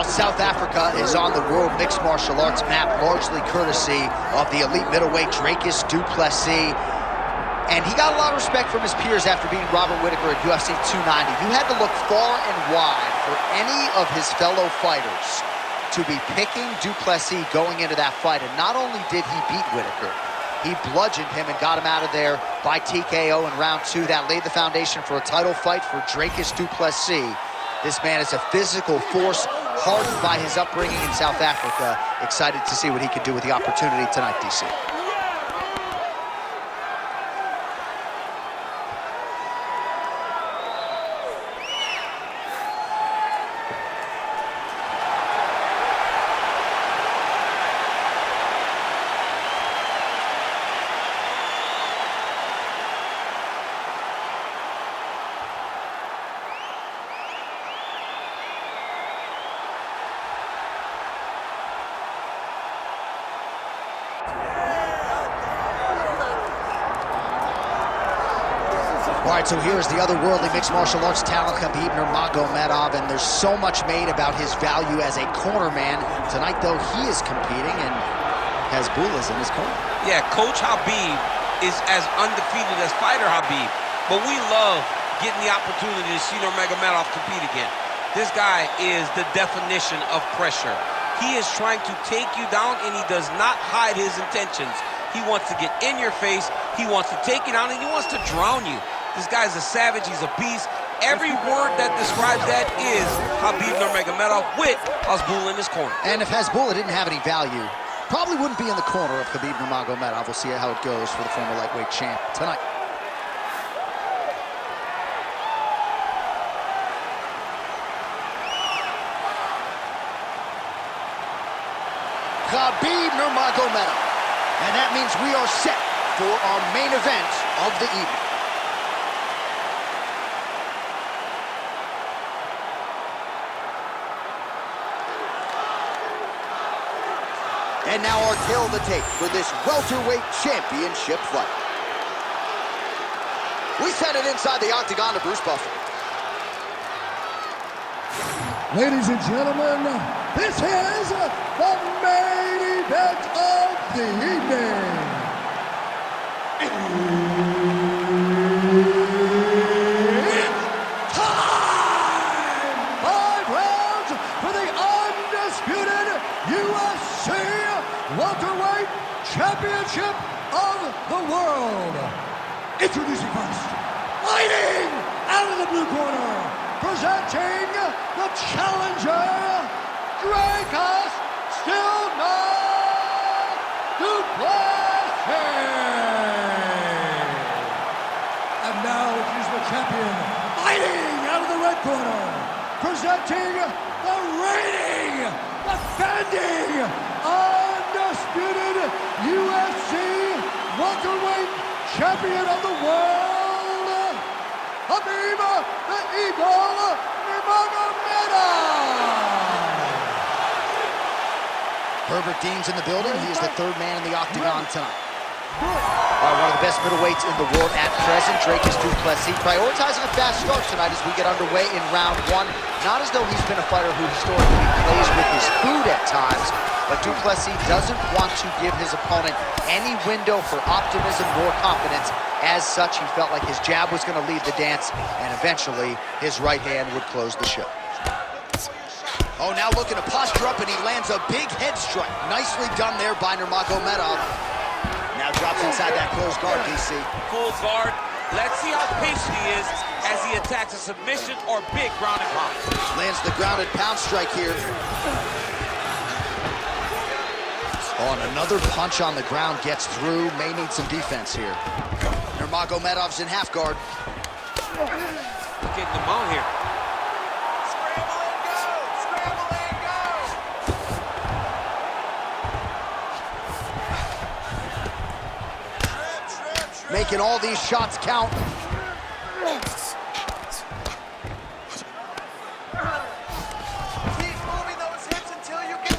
South Africa is on the World Mixed Martial Arts map, largely courtesy of the elite middleweight Dricus du Plessis. And he got a lot of respect from his peers after beating Robert Whittaker at UFC 290. You had to look far and wide for any of his fellow fighters to be picking du Plessis going into that fight. And not only did he beat Whittaker, he bludgeoned him and got him out of there by TKO in round 2. That laid the foundation for a title fight for Dricus du Plessis. This man is a physical force, hardened by his upbringing in South Africa. Excited to see what he can do with the opportunity tonight, DC. All right, so here's the otherworldly mixed martial arts talent, Khabib Nurmagomedov, and there's so much made about his value as a corner man. Tonight, though, he is competing and has Bullahs in his corner. Yeah, Coach Khabib is as undefeated as fighter Khabib, but we love getting the opportunity to see Nurmagomedov compete again. This guy is the definition of pressure. He is trying to take you down, and he does not hide his intentions. He wants to get in your face, he wants to take you down, and he wants to drown you. This guy's a savage, he's a beast. Every word that describes that is Khabib Nurmagomedov with Hasbulla in his corner. And if Hasbulla didn't have any value, probably wouldn't be in the corner of Khabib Nurmagomedov. We'll see how it goes for the former lightweight champ tonight. Khabib Nurmagomedov. And that means we are set for our main event of the evening. And now our tale of the tape for this welterweight championship fight. We send it inside the octagon to Bruce Buffer. Ladies and gentlemen, this is the main event of the evening. It's time! 5 rounds for the undisputed UFC welterweight championship of the world. Introducing first, fighting out of the blue corner, presenting the challenger, Dricus du Plessis. And now he's the champion, fighting out of the red corner, presenting the reigning, defending, undisputed UFC welterweight champion of the world, Khabib the Eagle Nurmagomedov. Herbert Dean's in the building. He is the third man in the octagon tonight. One of the best middleweights in the world at present, Dricus du Plessis, prioritizing a fast start tonight as we get underway in round 1. Not as though he's been a fighter who historically plays with his food at times, but du Plessis doesn't want to give his opponent any window for optimism nor confidence. As such, he felt like his jab was going to lead the dance, and eventually his right hand would close the show. Oh, now looking to posture up, and he lands a big head strike. Nicely done there by Nurmagomedov. Now drops inside that closed guard, DC. Full guard. Let's see how patient he is as he attacks a submission or big ground and pound. Lands the grounded pound strike here. Oh, and another punch on the ground gets through. May need some defense here. Nurmagomedov's in half guard. Getting the mount here. Scramble and go! Scramble and go! Making all these shots count.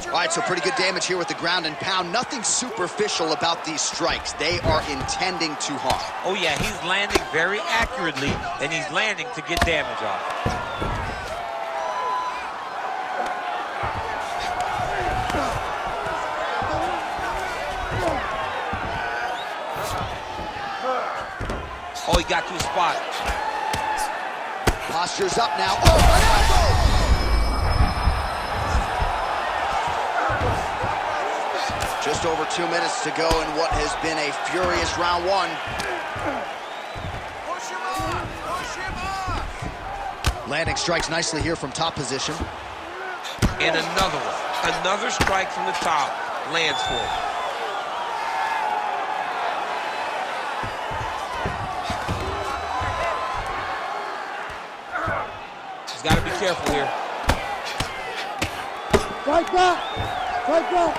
All right, so pretty good damage here with the ground and pound. Nothing superficial about these strikes. They are intending to harm. Oh yeah, he's landing very accurately, and he's landing to get damage off. Oh, he got to a spot. Posture's up now. Oh, an elbow! Just over 2 minutes to go in what has been a furious round one. Push him off! Push him off! Landing strikes nicely here from top position. And another one. Another strike from the top lands for him. He's got to be careful here. Fight back! Fight back!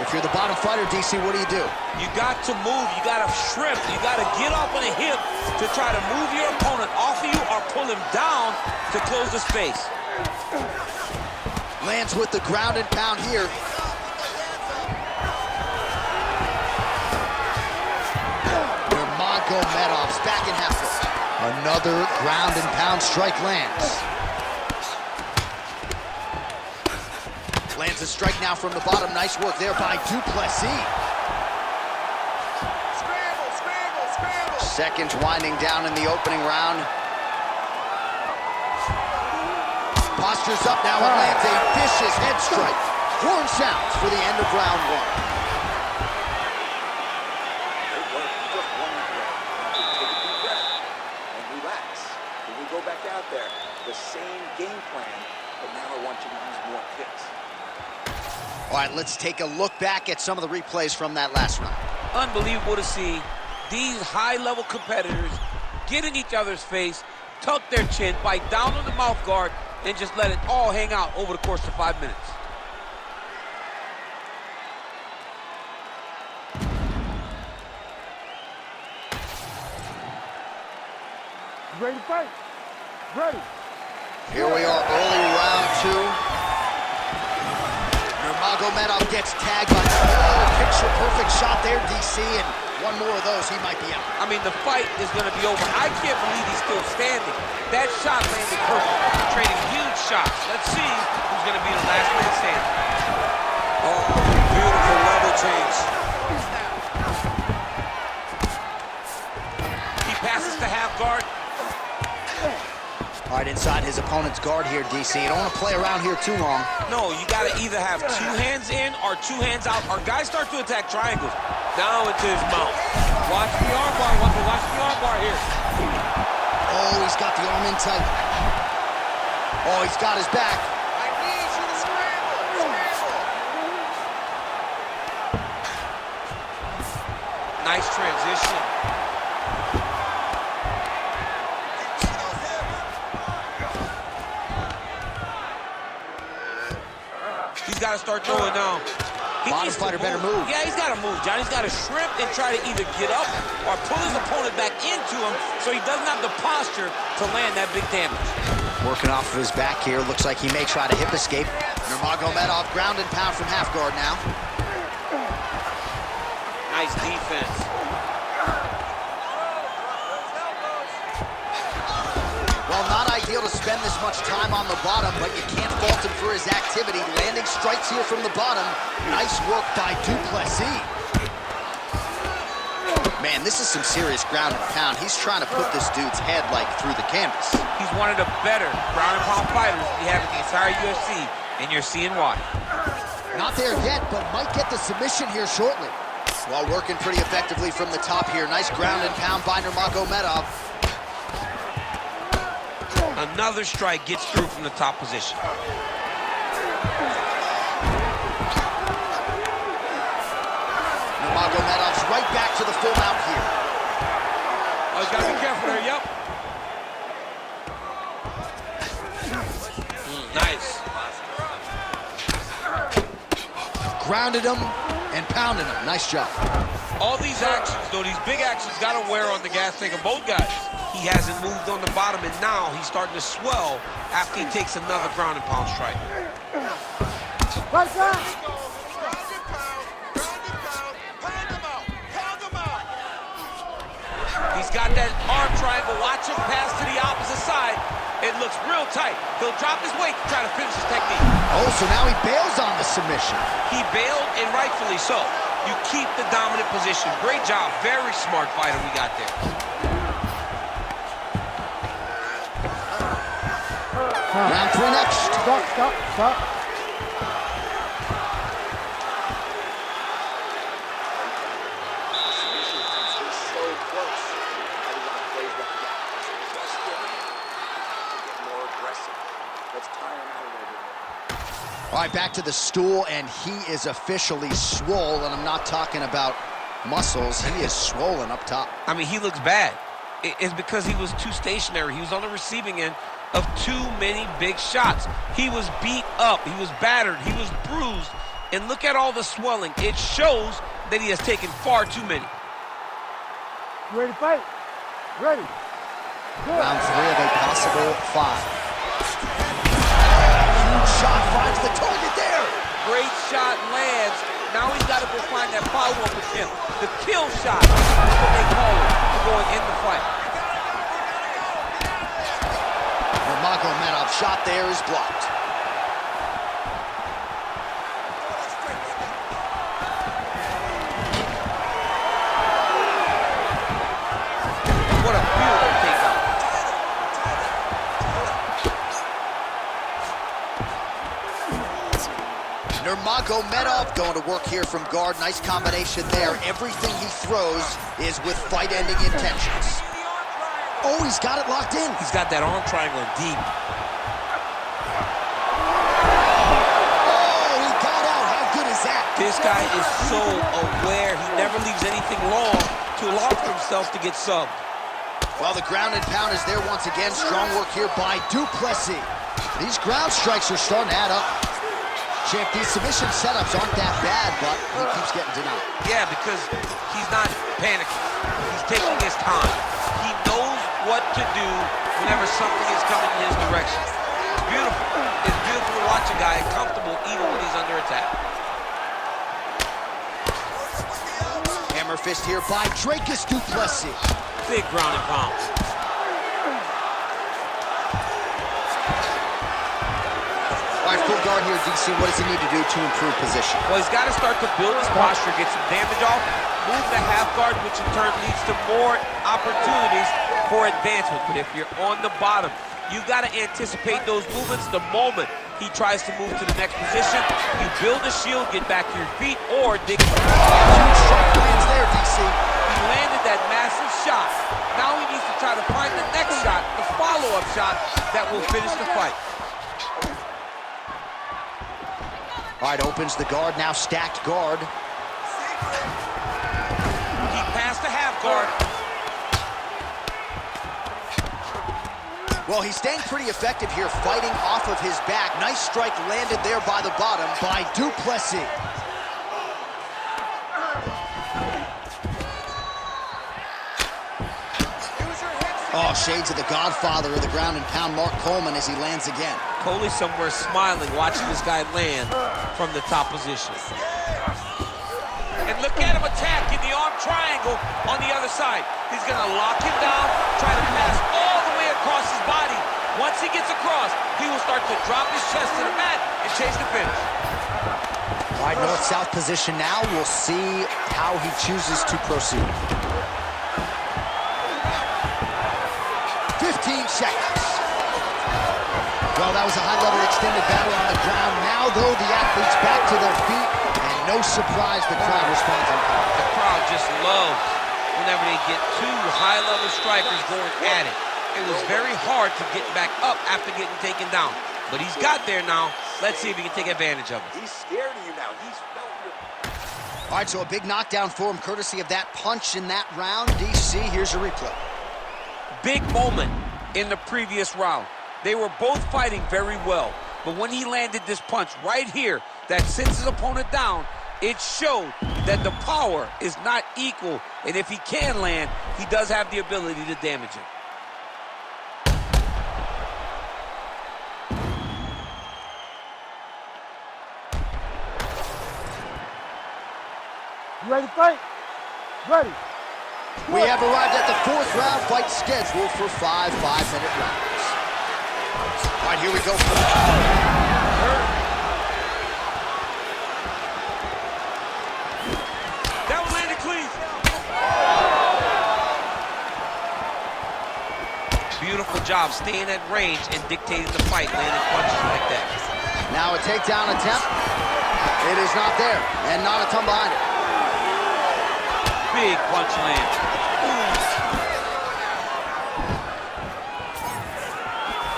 If you're the bottom fighter, DC, what do? You got to move. You got to shrimp. You got to get up on a hip to try to move your opponent off of you or pull him down to close the space. Lands with the ground and pound here. Nurmagomedov's back in half guard. Another ground and pound strike lands. Lands a strike now from the bottom. Nice work there by Du Plessis. Scramble, scramble, scramble! Seconds winding down in the opening round. Postures up now and lands a vicious head strike. Horn sounds for the end of round one. Just one breath. Take a deep breath and relax. When we go back out there, the same game plan, but now I want you to use more kicks. All right, let's take a look back at some of the replays from that last round. Unbelievable to see these high-level competitors get in each other's face, tuck their chin, bite down on the mouth guard, and just let it all hang out over the course of 5 minutes. Ready to fight? Ready. Here we are, early round two. Nurmagomedov gets tagged by picture-perfect shot there, DC, and one more of those, he might be out. I mean, the fight is going to be over. I can't believe he's still standing. That shot landed perfect, trading huge shots. Let's see who's going to be the last man standing. Oh, beautiful level change. He passes to half guard. All right, inside his opponent's guard here, DC. You don't want to play around here too long. No, you got to either have 2 hands in or 2 hands out. Our guys start to attack triangles. Down into his mouth. Watch the arm bar, Wonder. Watch the arm bar here. Oh, he's got the arm in tight. Oh, he's got his back. I need you to scramble! Scramble! Nice transition. He's got to start throwing now. Bottom fighter better move. Yeah, he's got to move, John. He's got to shrimp and try to either get up or pull his opponent back into him so he doesn't have the posture to land that big damage. Working off of his back here. Looks like he may try to hip escape. Nurmagomedov ground and pound from half guard now. Nice defense. Well, not ideal to spend this much time on the bottom, but you can't fault him for his activity. Landing strikes here from the bottom. Nice work by Du Plessis. Man, this is some serious ground and pound. He's trying to put this dude's head, like, through the canvas. He's one of the better ground and pound fighters we have in the entire UFC, and you're seeing why. Not there yet, but might get the submission here shortly. While working pretty effectively from the top here. Nice ground and pound by Nurmagomedov. Another strike gets through from the top position. Nurmagomedov's right back to the full mount here. Oh, he's got to be careful there, yep. Nice. Grounded him and pounded him. Nice job. All these actions, though, these big actions got to wear on the gas tank of both guys. He hasn't moved on the bottom, and now he's starting to swell after he takes another ground and pound strike. Fight back! He's got that arm triangle. Watch him pass to the opposite side It looks real tight. He'll drop his weight to try to finish his technique. Oh, so now he bails on the submission. He bailed, and rightfully so. You keep the dominant position. Great job. Very smart fighter we got there. Round 3 next. Stop. All right, back to the stool, and he is officially swollen. I'm not talking about muscles. He is swollen up top. I mean, he looks bad. It's because he was too stationary. He was on the receiving end of too many big shots. He was beat up. He was battered. He was bruised. And look at all the swelling. It shows that he has taken far too many. You ready to fight? Ready. Good. Round 3 of a possible 5. Shot finds the target there. Great shot lands. Now he's got to go find that follow-up attempt. The kill shot is what they call it for going in the fight. Nurmagomedov shot there is blocked. What a beautiful takedown. Nurmagomedov going to work here from guard. Nice combination there. Everything he throws is with fight-ending intentions. Oh, he's got it locked in. He's got that arm triangle deep. Oh, he got out. How good is that? This guy is so aware. He never leaves anything long to allow for himself to get subbed. Well, the ground and pound is there once again. Strong work here by Du Plessis. These ground strikes are starting to add up. Champ, these submission setups aren't that bad, but he keeps getting denied. Yeah, because he's not panicking. He's taking his time. He knows what to do whenever something is coming in his direction. It's beautiful. It's beautiful to watch a guy comfortable even when he's under attack. Hammer fist here by Dricus du Plessis. Big ground and pound. All right, full guard here, DC. What does he need to do to improve position? Well, he's got to start to build his posture, get some damage off, move the half guard, which in turn leads to more opportunities for advancement. But if you're on the bottom, you've got to anticipate those movements the moment he tries to move to the next position. You build a shield, get back to your feet, or dig. Huge strike lands there, DC. He landed that massive shot. Now he needs to try to find the next shot, the follow-up shot that will finish the fight. All right, opens the guard, now stacked guard. He passed the half guard. Well, he's staying pretty effective here, fighting off of his back. Nice strike landed there by the bottom by Du Plessis. Oh, shades of the godfather of the ground and pound, Mark Coleman, as he lands again. Coley somewhere smiling, watching this guy land from the top position. And look at him attack in the arm triangle on the other side. He's going to lock him down, try to pass all the way across his body. Once he gets across, he will start to drop his chest to the mat and chase the finish. All right, north-south position now. We'll see how he chooses to proceed. 15 seconds. Well, that was a high-level extended battle on the ground. Now, though, the athletes back to their feet, and no surprise, the crowd responds on call. The crowd just loves whenever they get two high-level strikers going at it. It was very hard to get back up after getting taken down. But he's got there now. Let's see if he can take advantage of it. He's scared of you now. He's felt your... All right, so a big knockdown for him, courtesy of that punch in that round. DC, here's a replay. Big moment in the previous round. They were both fighting very well, but when he landed this punch right here that sends his opponent down, it showed that the power is not equal, and if he can land, he does have the ability to damage him. You ready to fight? Ready. We have arrived at the fourth round, fight scheduled for 5 5-minute rounds. All right, here we go. That one landed clean. Beautiful job staying at range and dictating the fight, landing punches like that. Now a takedown attempt. It is not there, and not a ton behind it. Big punch land.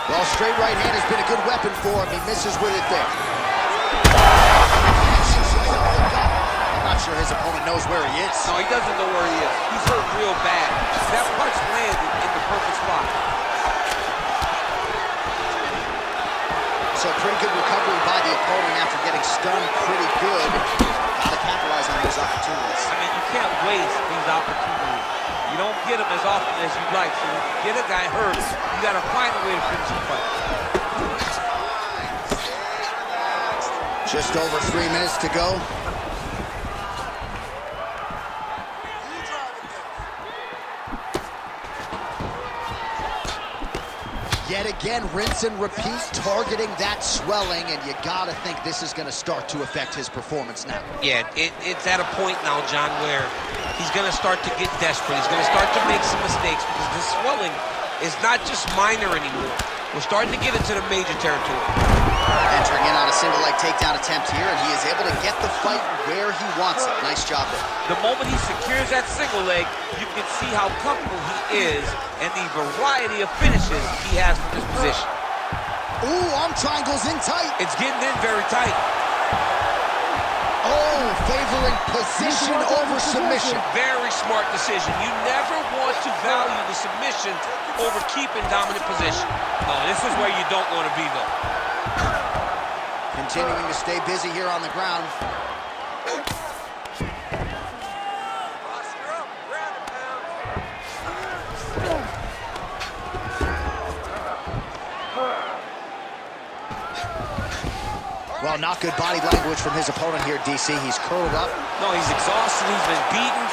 Well, straight right hand has been a good weapon for him. He misses with it there. I'm not sure his opponent knows where he is. No, he doesn't know where he is. He's hurt real bad. That punch landed in the perfect spot. So pretty good recovery by the opponent after getting stunned pretty good. Gotta capitalize on those opportunities. I mean, you can't waste these opportunities. You don't get them as often as you'd like. So if you get a guy hurt, you gotta find a way to finish the fight. Just over 3 minutes to go. Yet again, rinse and repeat, targeting that swelling, and you gotta think this is gonna start to affect his performance now. Yeah, it's at a point now, John, where he's gonna start to get desperate. He's gonna start to make some mistakes because this swelling is not just minor anymore. We're starting to get into the major territory. Entering in on a single leg takedown attempt here, and he is able to get the fight where he wants it. Nice job there. The moment he secures that single leg, you can see how comfortable he is and the variety of finishes he has from this position. Ooh, arm triangles in tight. It's getting in very tight. Oh, favoring position over submission. Very smart decision. You never want to value the submission over keeping dominant position. No, this is where you don't want to be, though. Continuing to stay busy here on the ground. Well, not good body language from his opponent here, DC. He's curled up. No, he's exhausted. He's been beaten.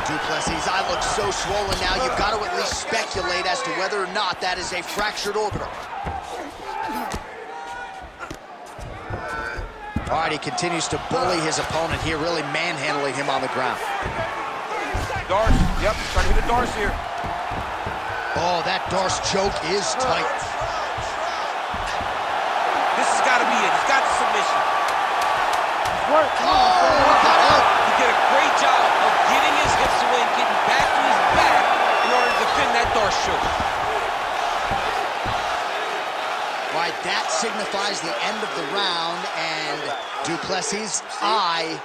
Du Plessis' eye looks so swollen now, you've got to at least speculate as to whether or not that is a fractured orbital. All right, he continues to bully his opponent here, really manhandling him on the ground. Darce, yep, he's trying to hit a Darce here. Oh, that Darce choke is tight. This has got to be it. He's got the submission. Oh, look out. He did a great job of getting his hips away and getting back to his back in order to defend that Darce choke. Right, that signifies the end of the round, and Du Plessis' eye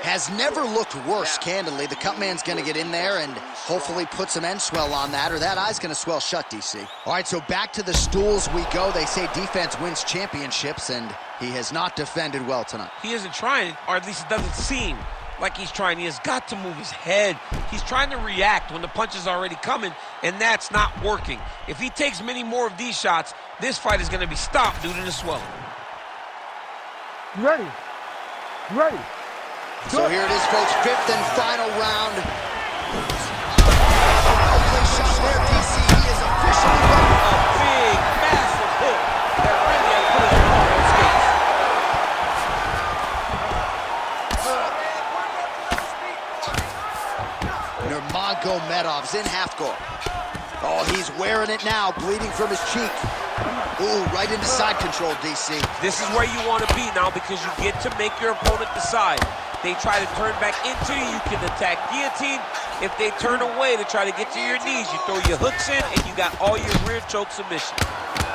has never looked worse, candidly. The cut man's going to get in there and hopefully put some end swell on that, or that eye's going to swell shut, DC. All right, so back to the stools we go. They say defense wins championships, and he has not defended well tonight. He isn't trying, or at least it doesn't seem like he's trying. He has got to move his head. He's trying to react when the punch is already coming, and that's not working. If he takes many more of these shots, this fight is going to be stopped due to the swelling. You ready? You ready? So here it is, folks, fifth and final round. Well shot there, DC. He is officially ready. A big, massive hook that really has put his opponent on skates. Nurmagomedov's in half guard. Oh, he's wearing it now, bleeding from his cheek. Ooh, right into side control, DC. This is where you want to be now because you get to make your opponent decide. They try to turn back into you, you can attack guillotine. If they turn away to try to get to your knees, you throw your hooks in and you got all your rear choke submission.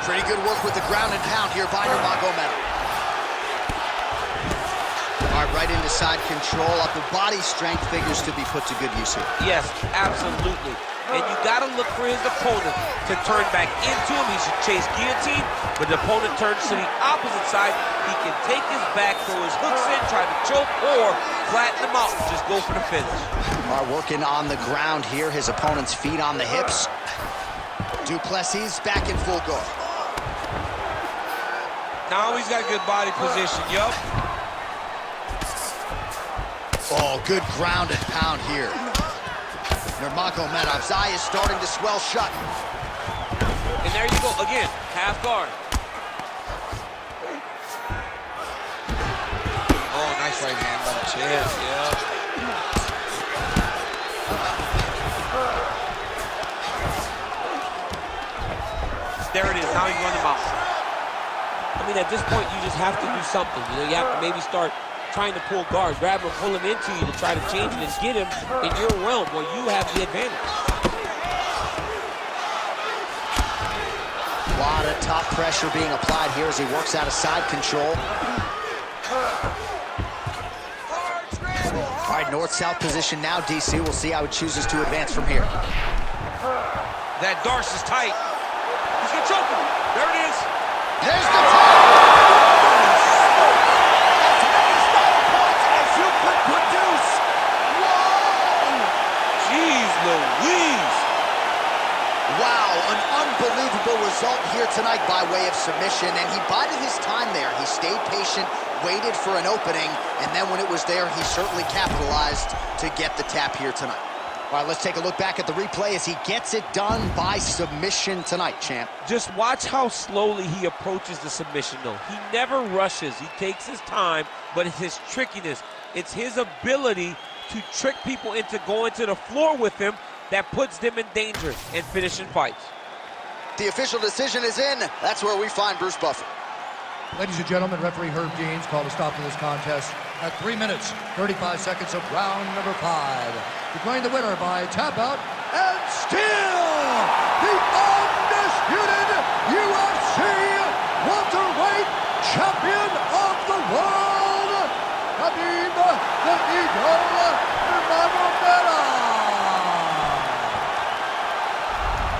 Pretty good work with the ground and pound here by Nurmagomedov. All right, right into side control. Upper body strength figures to be put to good use here. Yes, absolutely. And you got to look for his opponent to turn back into him. He should chase guillotine, but the opponent turns to the opposite side. He can take his back, throw his hooks in, try to choke, or flatten him out and just go for the finish. Are working on the ground here. His opponent's feet on the hips. Du Plessis back in full guard. Now he's got good body position, yup. Oh, good ground and pound here. Nurmagomedov's eye is starting to swell shut. And there you go, again, half guard. Oh, nice right hand on the chest, yeah. There it is, now he's running mouth. I mean, at this point, you just have to do something. You know, you have to maybe start trying to pull guard, grab him, pull him into you to try to change it and get him in your realm where you have the advantage. A lot of top pressure being applied here as he works out of side control. All right, north-south position now, DC. We'll see how he chooses to advance from here. That Darce is tight. He's gonna choke him. There it is. There's the tap. As you could produce. Jeez Louise. Wow, an unbelievable result here tonight by way of submission, and he bided his time there. He stayed patient, waited for an opening, and then when it was there, he certainly capitalized to get the tap here tonight. All right, let's take a look back at the replay as he gets it done by submission tonight, champ. Just watch how slowly he approaches the submission, though. He never rushes. He takes his time, but it's his trickiness. It's his ability to trick people into going to the floor with him that puts them in danger and finishing fights. The official decision is in. That's where we find Bruce Buffer. Ladies and gentlemen, referee Herb Deans called a stop to this contest at 3 minutes, 35 seconds of round number 5. Declaring the winner by tap out, and still the undisputed UFC welterweight champion of the world, Khabib the Eagle Nurmagomedov.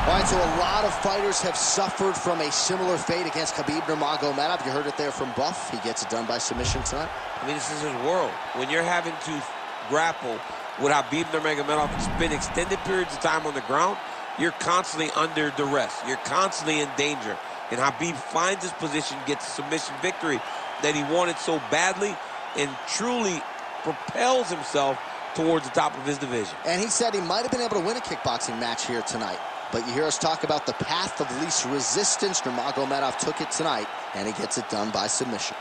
All right, so a lot of fighters have suffered from a similar fate against Khabib Nurmagomedov. You heard it there from Buff. He gets it done by submission tonight. I mean, this is his world. When you're having to grapple with Khabib Nurmagomedov and spend extended periods of time on the ground, you're constantly under duress. You're constantly in danger. And Khabib finds his position, gets a submission victory that he wanted so badly, and truly propels himself towards the top of his division. And he said he might have been able to win a kickboxing match here tonight. But you hear us talk about the path of least resistance. Nurmagomedov took it tonight, and he gets it done by submission.